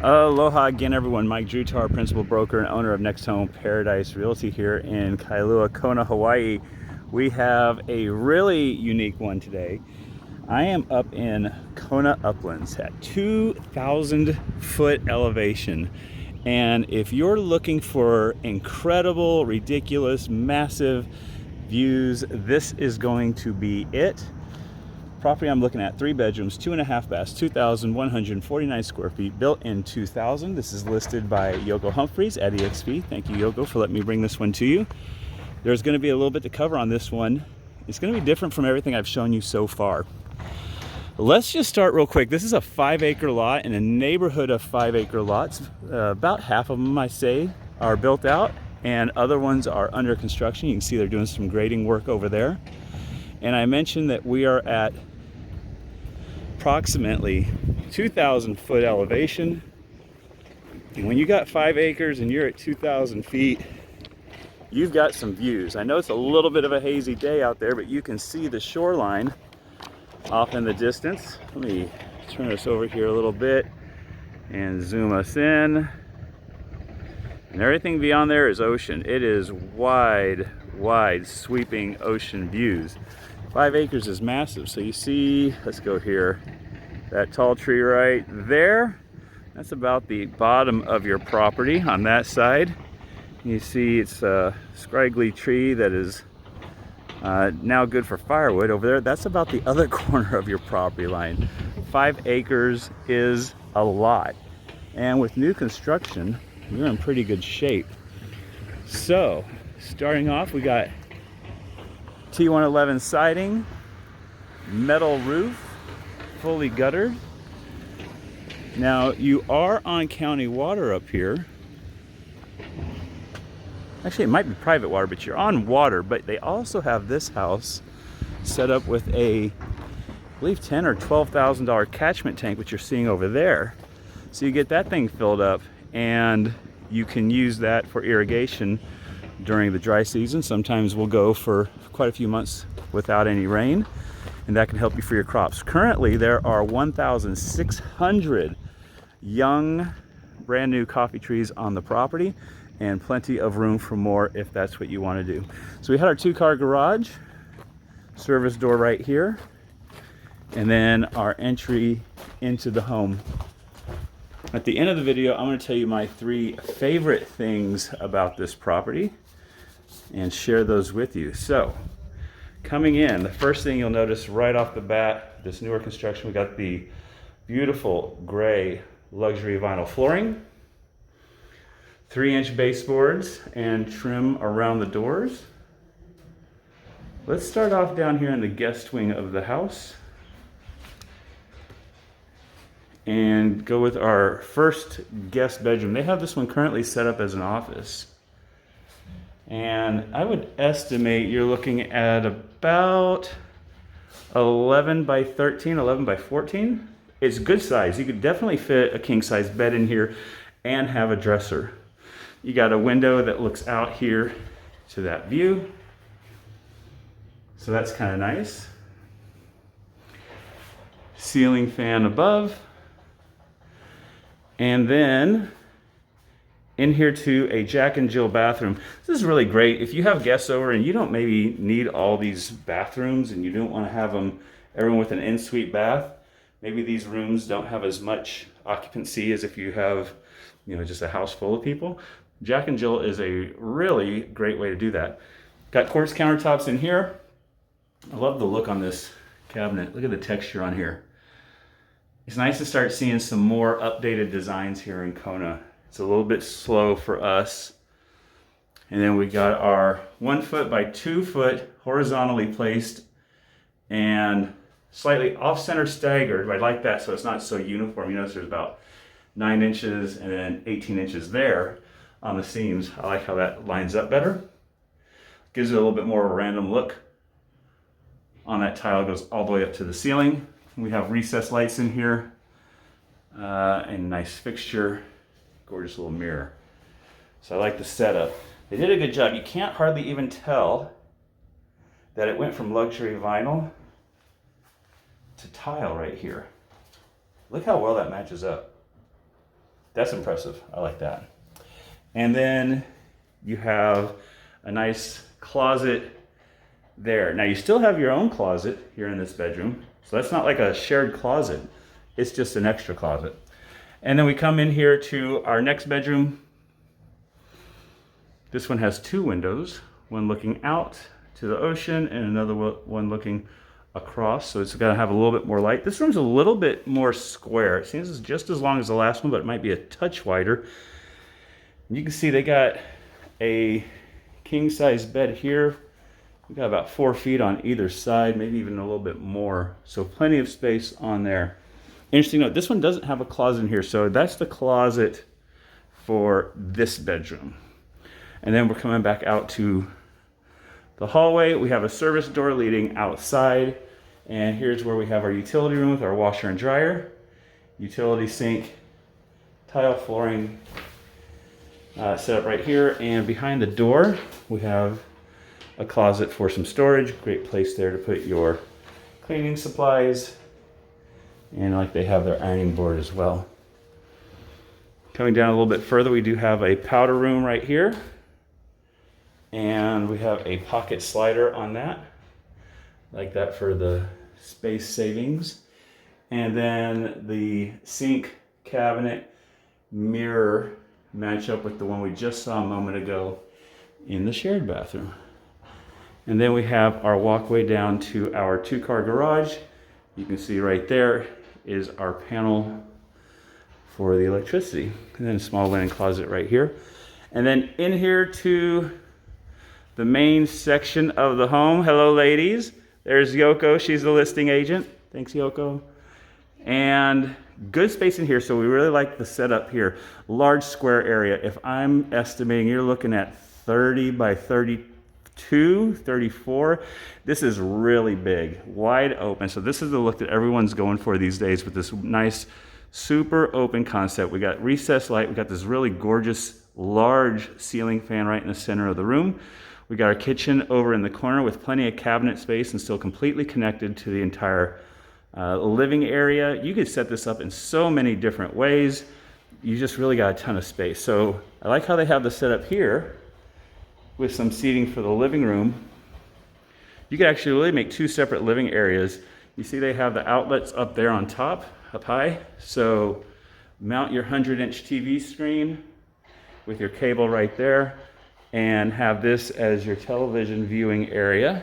Aloha again, everyone. Mike Drutar, principal broker and owner of Next Home Paradise Realty here in Kailua, Kona, Hawaii. We have a really unique one today. I am up in Kona Uplands at 2,000 foot elevation. And if you're looking for incredible, ridiculous, massive views, this is going to be it. Property I'm looking at, 3 bedrooms, 2.5 baths, 2,149 square feet, built in 2000. This is listed by Yoko Humphreys at eXp. Thank you, Yoko, for letting me bring this one to you. There's going to be a little bit to cover on this one. It's going to be different from everything I've shown you so far. Let's just start real quick. This is a 5-acre lot in a neighborhood of 5-acre lots. About half of them, I say, are built out, and other ones are under construction. You can see they're doing some grading work over there. And I mentioned that we are at approximately 2,000 foot elevation. And when you got 5 acres and you're at 2,000 feet, you've got some views. I know it's a little bit of a hazy day out there, but you can see the shoreline off in the distance. Let me turn us over here a little bit and zoom us in. And everything beyond there is ocean. It is wide, sweeping ocean views. 5 acres is massive. So you see, let's go here, that tall tree right there, that's about the bottom of your property on that side. You see it's a scraggly tree that is now good for firewood over there. That's about the other corner of your property line. 5 acres is a lot. And with new construction, you're in pretty good shape. So, starting off, we got T111 siding, metal roof, fully guttered. Now, you are on county water up here. Actually, it might be private water, but you're on water. But they also have this house set up with a, I believe, $10,000 or $12,000 catchment tank, which you're seeing over there. So you get that thing filled up, and you can use that for irrigation during the dry season. Sometimes we'll go for quite a few months without any rain, and that can help you for your crops. Currently, there are 1,600 young, brand new coffee trees on the property, and plenty of room for more if that's what you want to do. So we had our 2-car garage, service door right here, and then our entry into the home. At the end of the video, I'm going to tell you my 3 favorite things about this property and share those with you. So, coming in, the first thing you'll notice right off the bat, this newer construction, we got the beautiful gray luxury vinyl flooring, 3-inch baseboards and trim around the doors. Let's start off down here in the guest wing of the house and go with our first guest bedroom. They have this one currently set up as an office. And I would estimate you're looking at about 11 by 13, 11 by 14. It's good size. You could definitely fit a king size bed in here and have a dresser. You got a window that looks out here to that view. So that's kind of nice. Ceiling fan above. And then in here too, a Jack and Jill bathroom. This is really great if you have guests over and you don't maybe need all these bathrooms and you don't want to have them everyone with an en-suite bath. Maybe these rooms don't have as much occupancy as if you have, just a house full of people. Jack and Jill is a really great way to do that. Got quartz countertops in here. I love the look on this cabinet. Look at the texture on here. It's nice to start seeing some more updated designs here in Kona. It's a little bit slow for us. And then we got our 1 foot by 2 foot horizontally placed and slightly off-center staggered. I like that so it's not so uniform. You notice there's about 9 inches and then 18 inches there on the seams. I like how that lines up better. Gives it a little bit more of a random look. On that tile, it goes all the way up to the ceiling. We have recessed lights in here, and a nice fixture, gorgeous little mirror. So I like the setup. They did a good job. You can't hardly even tell that it went from luxury vinyl to tile right here. Look how well that matches up. That's impressive. I like that. And then you have a nice closet there. Now you still have your own closet here in this bedroom. So that's not like a shared closet. It's just an extra closet. And then we come in here to our next bedroom. This one has 2 windows, one looking out to the ocean and another one looking across. So it's gonna have a little bit more light. This room's a little bit more square. It seems it's just as long as the last one, but it might be a touch wider. You can see they got a king size bed here. We got about 4 feet on either side, maybe even a little bit more. So plenty of space on there. Interesting note, this one doesn't have a closet in here. So that's the closet for this bedroom. And then we're coming back out to the hallway. We have a service door leading outside. And here's where we have our utility room with our washer and dryer, utility sink, tile flooring set up right here. And behind the door, we have a closet for some storage. Great place there to put your cleaning supplies. And like they have their ironing board as well. Coming down a little bit further, we do have a powder room right here. And we have a pocket slider on that, like that for the space savings. And then the sink cabinet mirror match up with the one we just saw a moment ago in the shared bathroom. And then we have our walkway down to our 2-car garage. You can see right there is our panel for the electricity. And then a small linen closet right here. And then in here to the main section of the home. Hello, ladies. There's Yoko. She's the listing agent. Thanks, Yoko. And good space in here. So we really like the setup here. Large square area. If I'm estimating, you're looking at 30 by 32, 34. This is really big, wide open. So this is the look that everyone's going for these days with this nice, super open concept. We got recessed light. We got this really gorgeous, large ceiling fan right in the center of the room. We got our kitchen over in the corner with plenty of cabinet space and still completely connected to the entire living area. You could set this up in so many different ways. You just really got a ton of space. So I like how they have the setup here with some seating for the living room. You could actually really make 2 separate living areas. You see they have the outlets up there on top, up high. So mount your 100-inch TV screen with your cable right there, and have this as your television viewing area.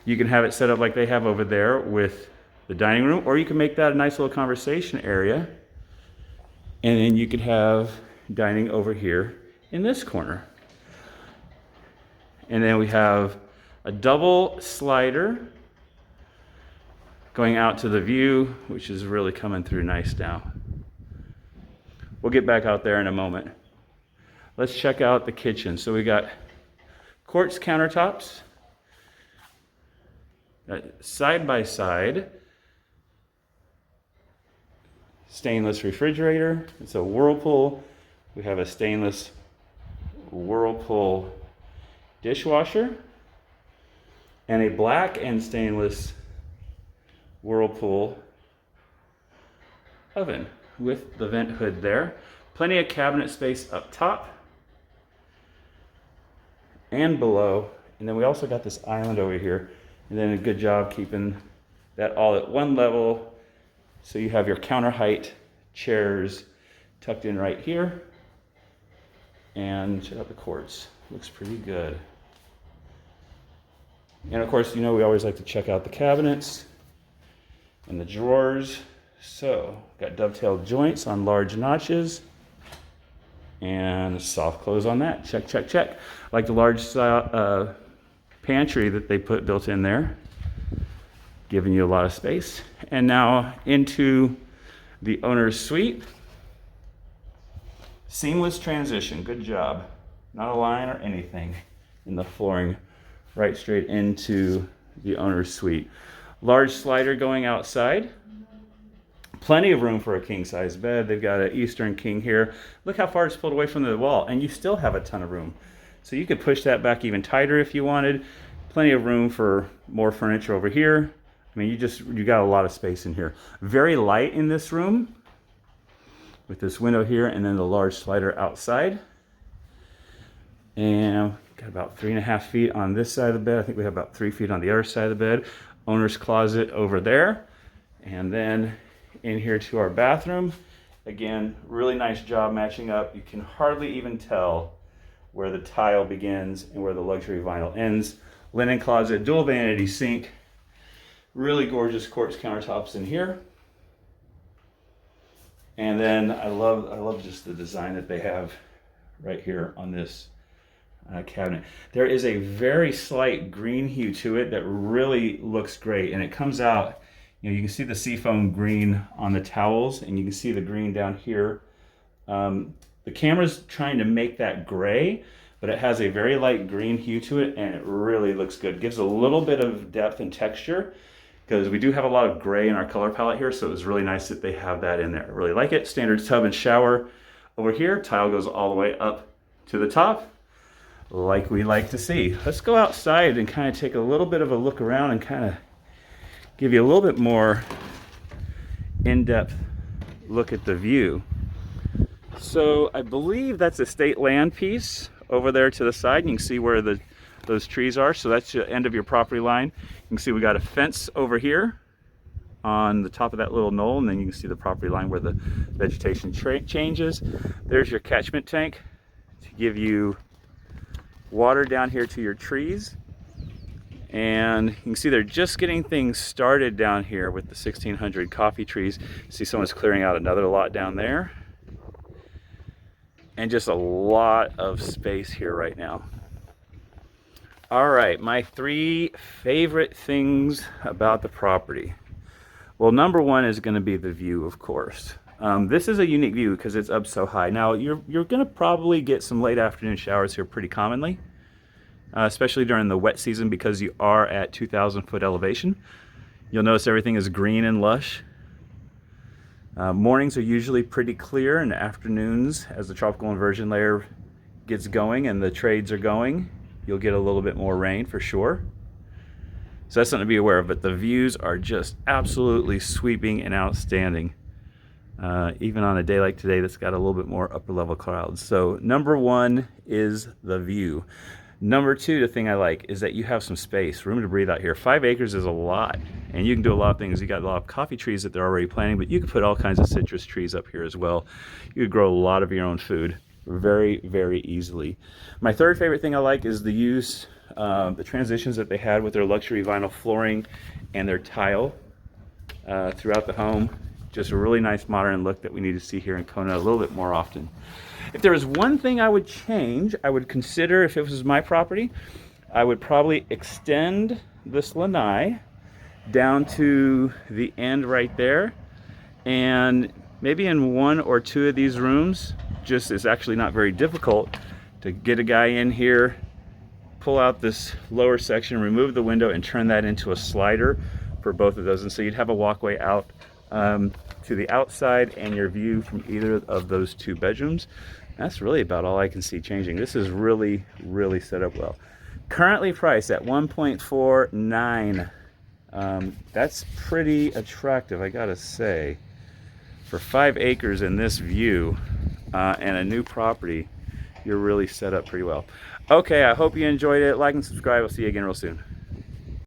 You can have it set up like they have over there with the dining room, or you can make that a nice little conversation area. And then you could have dining over here in this corner. And then we have a double slider going out to the view, which is really coming through nice now. We'll get back out there in a moment. Let's check out the kitchen. So we got quartz countertops, side by side, stainless refrigerator. It's a Whirlpool. We have a stainless Whirlpool dishwasher and a black and stainless Whirlpool oven with the vent hood there. Plenty of cabinet space up top and below. And then we also got this island over here, and then a good job keeping that all at one level. So you have your counter height chairs tucked in right here. And check out the quartz. Looks pretty good. And of course, you know, we always like to check out the cabinets and the drawers. So got dovetailed joints on large notches. And soft close on that. Check, check, check. I like the large pantry that they put built in there, giving you a lot of space. And now into the owner's suite. Seamless transition. Good job. Not a line or anything in the flooring. Right straight into the owner's suite. Large slider going outside. Plenty of room for a king-size bed. They've got an Eastern King here. Look how far it's pulled away from the wall, and you still have a ton of room. So you could push that back even tighter if you wanted. Plenty of room for more furniture over here. I mean, you got a lot of space in here. Very light in this room. with this window here, and then the large slider outside. And got about 3.5 feet on this side of the bed. I think we have about 3 feet on the other side of the bed. Owner's closet over there. And then in here to our bathroom. Again, really nice job matching up. You can hardly even tell where the tile begins and where the luxury vinyl ends. Linen closet, dual vanity sink. Really gorgeous quartz countertops in here. And then I love just the design that they have right here on this cabinet. There is a very slight green hue to it that really looks great, and it comes out, you know, you can see the seafoam green on the towels, and you can see the green down here. The camera's trying to make that gray, but it has a very light green hue to it, and it really looks good. It gives a little bit of depth and texture, because we do have a lot of gray in our color palette here, so it was really nice that they have that in there. I really like it. Standard tub and shower over here. Tile goes all the way up to the top, like we like to see. Let's go outside and kind of take a little bit of a look around and kind of give you a little bit more in-depth look at the view. So I believe that's a state land piece over there to the side. You can see where those trees are. So that's the end of your property line. You can see we got a fence over here on the top of that little knoll, and then you can see the property line where the vegetation changes. There's your catchment tank to give you water down here to your trees. And you can see they're just getting things started down here with the 1600 coffee trees. See someone's clearing out another lot down there. And just a lot of space here right now. All right, my 3 favorite things about the property. Well, number 1 is going to be the view, of course. This is a unique view because it's up so high. Now, you're going to probably get some late afternoon showers here pretty commonly, especially during the wet season because you are at 2,000 foot elevation. You'll notice everything is green and lush. Mornings are usually pretty clear, and afternoons, as the tropical inversion layer gets going and the trades are going, you'll get a little bit more rain for sure. So that's something to be aware of, but the views are just absolutely sweeping and outstanding. Even on a day like today that's got a little bit more upper level clouds. So number 1 is the view. Number 2, the thing I like is that you have some space, room to breathe out here. 5 acres is a lot, and you can do a lot of things. You got a lot of coffee trees that they're already planting, but you can put all kinds of citrus trees up here as well. You could grow a lot of your own food very, very easily. My 3rd favorite thing I like is the use, the transitions that they had with their luxury vinyl flooring and their tile throughout the home. Just a really nice modern look that we need to see here in Kona a little bit more often. If there was one thing I would change, I would consider, if it was my property, I would probably extend this lanai down to the end right there, and maybe in 1 or 2 of these rooms, just it's actually not very difficult to get a guy in here, pull out this lower section, remove the window, and turn that into a slider for both of those. And so you'd have a walkway out to the outside and your view from either of those 2 bedrooms. That's really about all I can see changing. This is really, really set up well. Currently priced at $1.49. That's pretty attractive, I gotta say. For 5 acres in this view and a new property, you're really set up pretty well. Okay, I hope you enjoyed it. Like and subscribe. I'll see you again real soon.